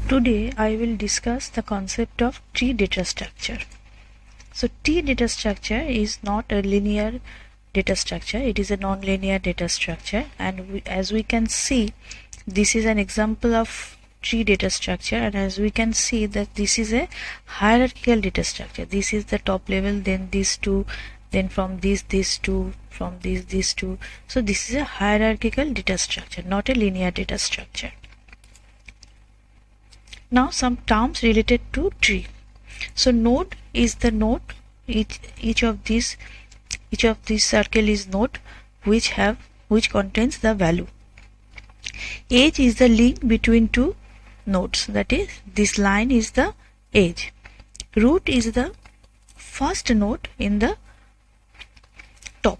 Today I will discuss the concept of tree data structure. So tree data structure is not a linear data structure, it is a non-linear data structure, and as we can see, this is an example of tree data structure, and as we can see that this is a hierarchical data structure. This is the top level, then these two, then from these two, from these two. So this is a hierarchical data structure, not a linear data structure. Now some terms related to tree. So node is the node, each of these circle is node which contains the value. Edge is the link between two nodes, that is this line is the edge. Root is the first node in the top.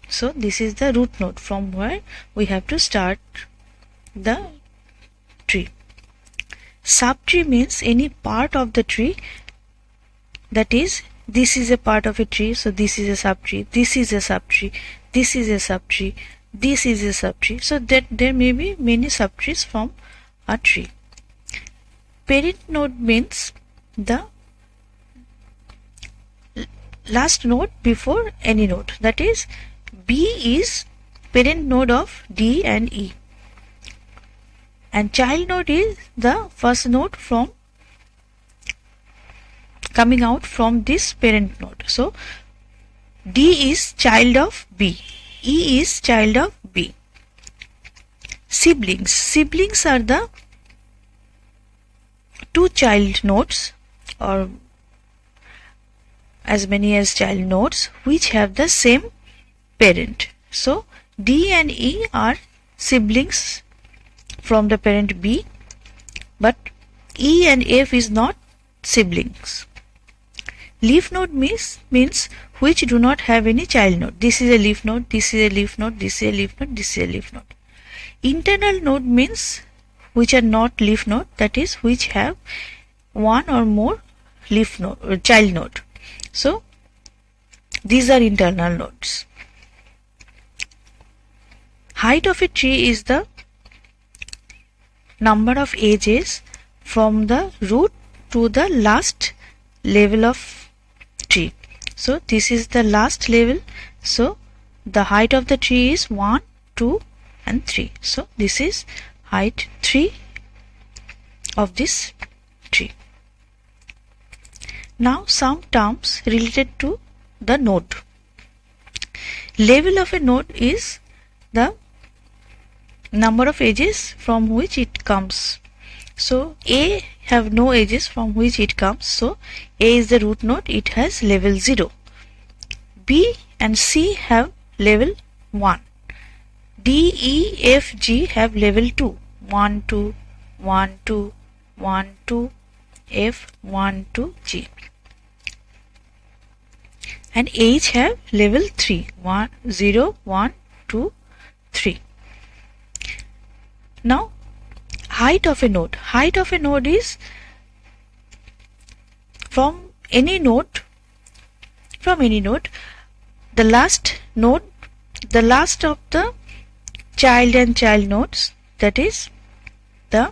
So this is the root node from where we have to start the tree. Subtree means any part of the tree, that is this is a part of a tree, so this is a subtree, this is a subtree, this is a subtree, this is a subtree, so that there may be many subtrees from a tree. Parent node means the last node before any node, that is B is parent node of D and E, and child node is the first node from coming out from this parent node. So D is child of B, E is child of B. Siblings are the two child nodes or as many as child nodes which have the same parent. So D and E are siblings from the parent B, but E and F is not siblings. Leaf node means which do not have any child node. This is a leaf node, this is a leaf node, this is a leaf node, this is a leaf node. Internal node means which are not leaf node, that is which have one or more leaf node or child node. So these are internal nodes. Height of a tree is the number of edges from the root to the last level of tree. So this is the last level, so the height of the tree is 1, 2 and 3. So this is height 3 of this tree. Now some terms related to the node. Level of a node is the number of edges from which it comes. So A have no edges from which it comes, so A is the root node, it has level 0. B and C have level 1. D, E, F, G have level 2. 1, 2, 1, 2, 1, 2, F, 1, 2, G. And H have level 3. 1, 0, 1, 2, 3. Now height of a node. Height of a node is from any node, the last node, the last of the child and child nodes, that is the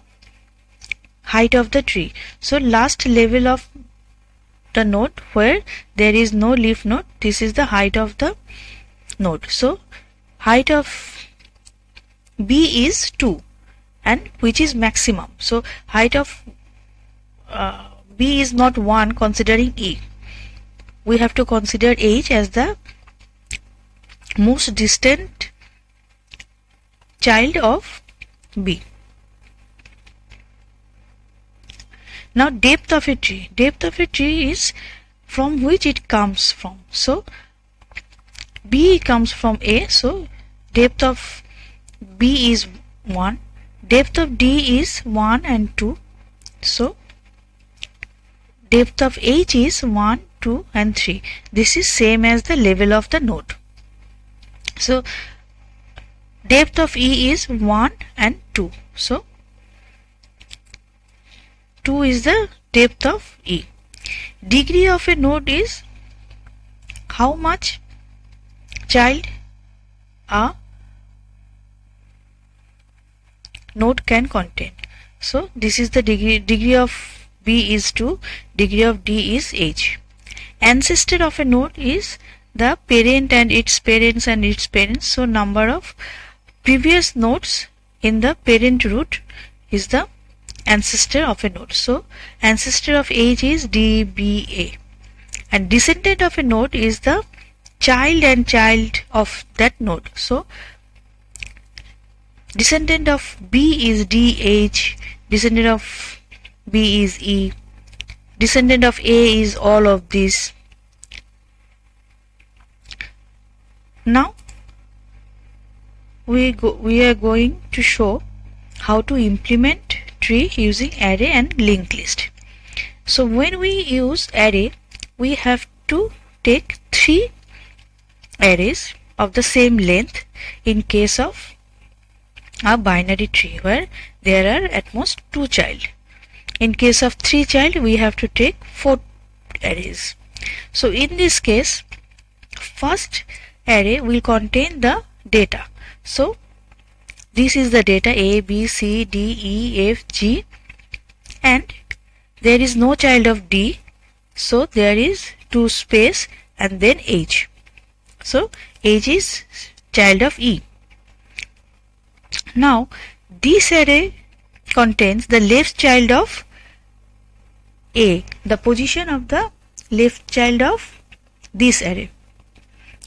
height of the tree. So last level of the node where there is no leaf node, this is the height of the node. So height of B is 2, and which is maximum. So height of B is not 1 considering E. We have to consider H as the most distant child of B. Now depth of a tree. Depth of a tree is from which it comes from. So B comes from A, so depth of B is 1. Depth of D is 1 and 2. So depth of H is 1, 2 and 3. This is same as the level of the node. So depth of E is 1 and 2. So 2 is the depth of E. Degree of a node is how much child a node can contain. So this is the degree of B is 2, degree of D is H. Ancestor of a node is the parent and its parents and its parents. So number of previous nodes in the parent root is the ancestor of a node. So ancestor of H is DBA, and descendant of a node is the child and child of that node. So descendant of B is DH, descendant of B is E, descendant of A is all of these. Now we are going to show how to implement tree using array and linked list. So when we use array, we have to take 3 arrays of the same length in case of a binary tree where there are at most 2 child. In case of 3 child, we have to take 4 arrays. So in this case, first array will contain the data. So this is the data A, B, C, D, E, F, G, and there is no child of D, so there is 2 space and then H. So H is child of E. Now this array contains the left child of A, the position of the left child of this array.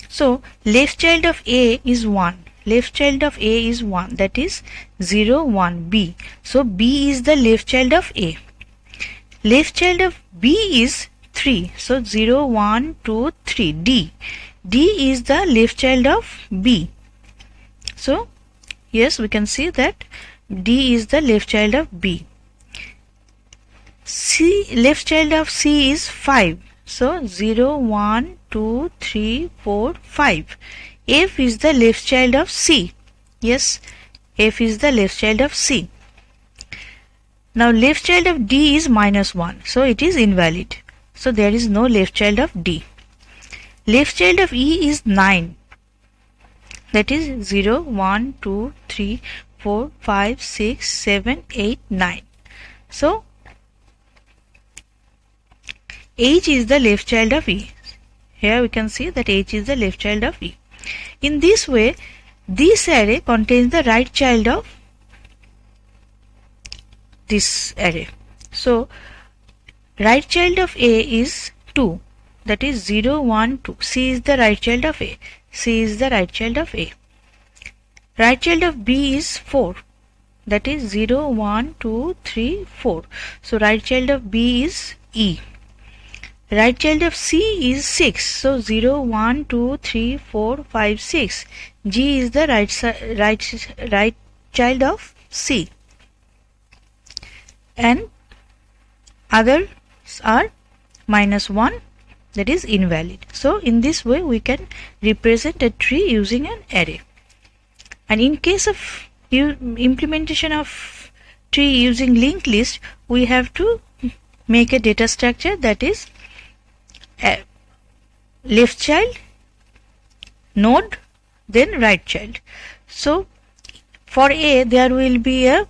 So left child of A is 1. Left child of A is 1, that is 0, 1, B. So B is the left child of A. Left child of B is 3. So 0, 1, 2, 3, D. D is the left child of B. So yes, we can see that D is the left child of B. C, left child of C is 5. So 0, 1, 2, 3, 4, 5. F is the left child of C. Yes, F is the left child of C. Now left child of D is -1. So it is invalid. So there is no left child of D. Left child of E is 9. That is 0, 1, 2, 3, 4, 5, 6, 7, 8, 9. So H is the left child of E. Here we can see that H is the left child of E. In this way, this array contains the right child of this array. So right child of A is 2. That is 0, 1, 2. C is the right child of A. C is the right child of A. Right child of B is 4. That is 0, 1, 2, 3, 4. So right child of B is E. Right child of C is 6. So 0, 1, 2, 3, 4, 5, 6. G is the right child of C. And others are -1, that is invalid. So in this way we can represent a tree using an array. And in case of implementation of tree using linked list, we have to make a data structure that is left child, node, then right child. So for A there will be a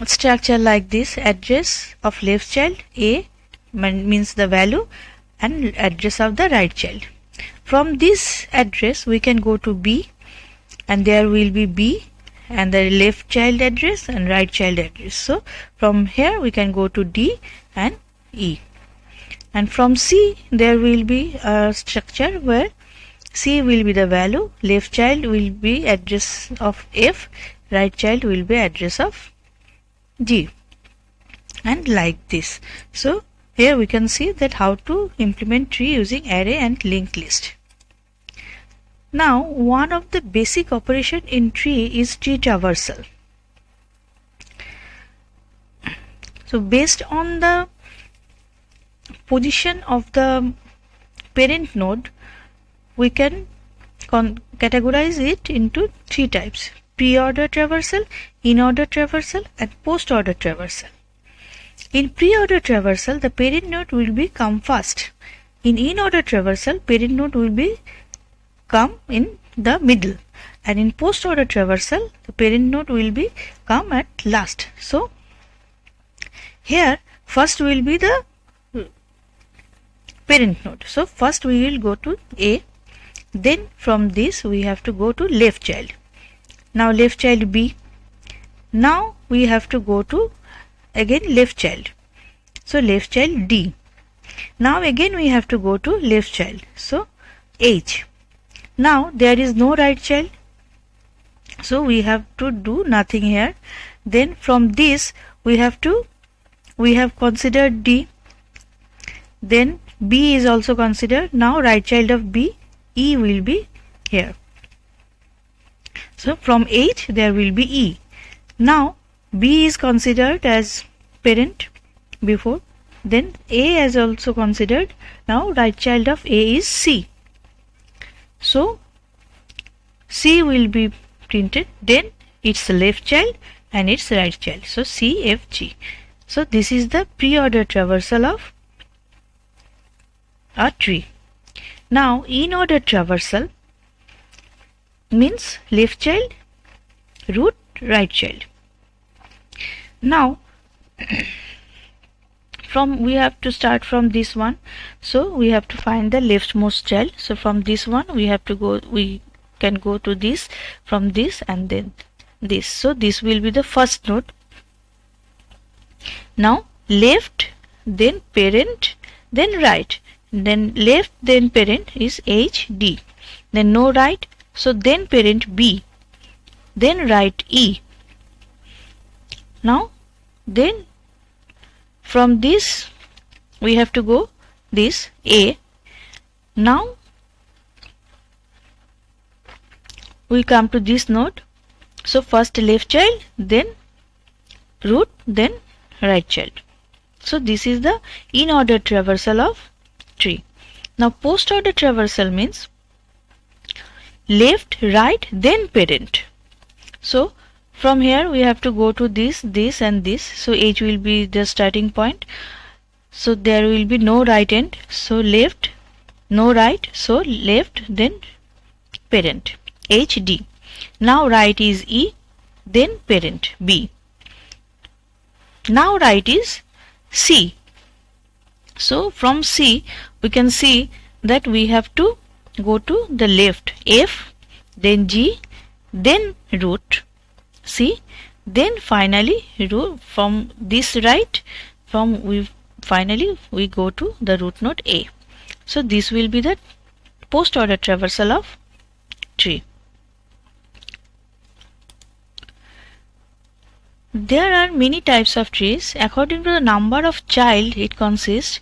structure like this: address of left child, A means the value, and address of the right child. From this address we can go to B, and there will be B and the left child address and right child address. So from here we can go to D and E. And from C there will be a structure where C will be the value, left child will be address of F, right child will be address of G, and like this. So here we can see that how to implement tree using array and linked list. Now one of the basic operation in tree is tree traversal. So based on the position of the parent node, we can categorize it into 3 types: preorder traversal, inorder traversal, and postorder traversal. In preorder traversal, the parent node will be come first. In inorder traversal, parent node will be come in the middle, and in postorder traversal, the parent node will be come at last. So Here first will be the parent node. So first we will go to A, then from this we have to go to left child. Now left child B. Now we have to go to again left child. So left child D. Now again we have to go to left child. So H. Now there is no right child. So we have to do nothing here. Then from this we have considered D. Then B is also considered. Now right child of B, E will be here. So from H there will be E. Now B is considered as parent before. Then A is also considered. Now right child of A is C. So C will be printed. Then its left child and its right child. So C, F, G. So this is the pre-order traversal of a tree. Now in-order traversal means left child, root, right child. Now we have to start from this one. So we have to find the leftmost child. So from this one we can go to this, from this and then this. So this will be the first node. Now left, then parent, then right. Then left, then parent is H, D. Then no right. So then parent B. Then right E. Now then from this we have to go this A. Now we come to this node. So first left child, then root, then right child. So this is the in-order traversal of tree. Now post-order traversal means left, right, then parent. So from here we have to go to this and this. So H will be the starting point. So there will be no right end. So left, no right. So left, then parent H, D. Now right is E, then parent B. Now right is C. So from C we can see that we have to go to the left, F, then G, then root C, then finally root from this right, finally we go to the root node A. So this will be the post order traversal of tree. There are many types of trees. According to the number of child it consists,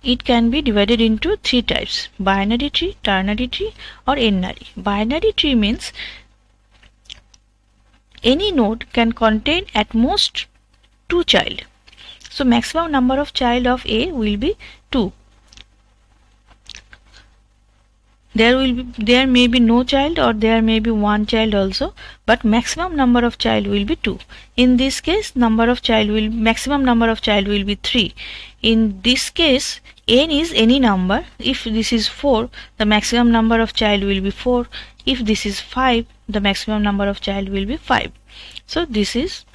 it can be divided into three types: binary tree, ternary tree, or N-ary. Binary tree means any node can contain at most 2 child. So maximum number of child of A will be 2. There may be no child or there may be 1 child also, but maximum number of child will be 2. In this case maximum number of child will be 3. In this case n is any number. If this is 4, the maximum number of child will be 4. If this is 5, the maximum number of child will be 5. So this is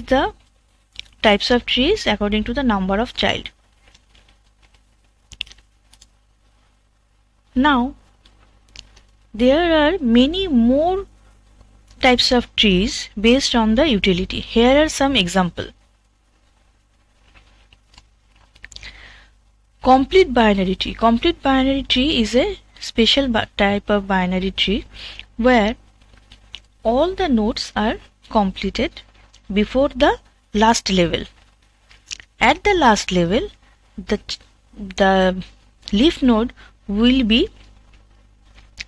the types of trees according to the number of child. Now there are many more types of trees based on the utility. Here are some examples. Complete binary tree. Complete binary tree is a special type of binary tree where all the nodes are completed before the last level. At the last level, the leaf node will be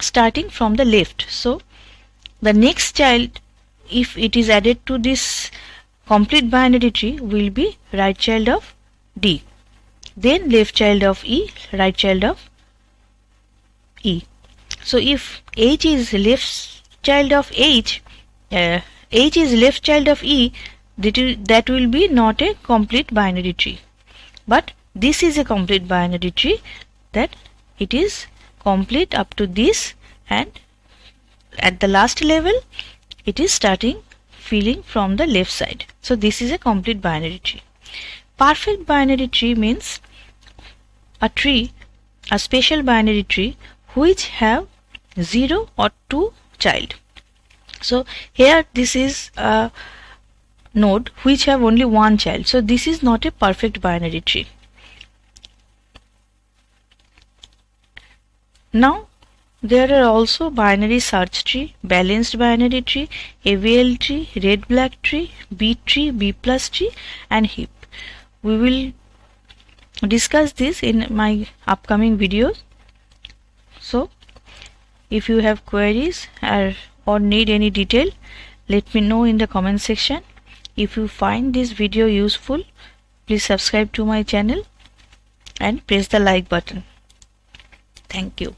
starting from the left. So the next child, if it is added to this complete binary tree, will be right child of D, then left child of E, right child of E. So if H is left child of H is left child of E, that will be not a complete binary tree. But this is a complete binary tree, that it is complete up to this, and at the last level it is starting filling from the left side. So this is a complete binary tree. Perfect binary tree means a special binary tree which have 0 or 2 child. So here this is a node which have only one child. So this is not a perfect binary tree. Now there are also binary search tree, balanced binary tree, AVL tree, red black tree, B tree, B plus tree, and heap. We will discuss this in my upcoming videos. So if you have queries or need any detail, let me know in the comment section. If you find this video useful, please subscribe to my channel and press the like button. Thank you.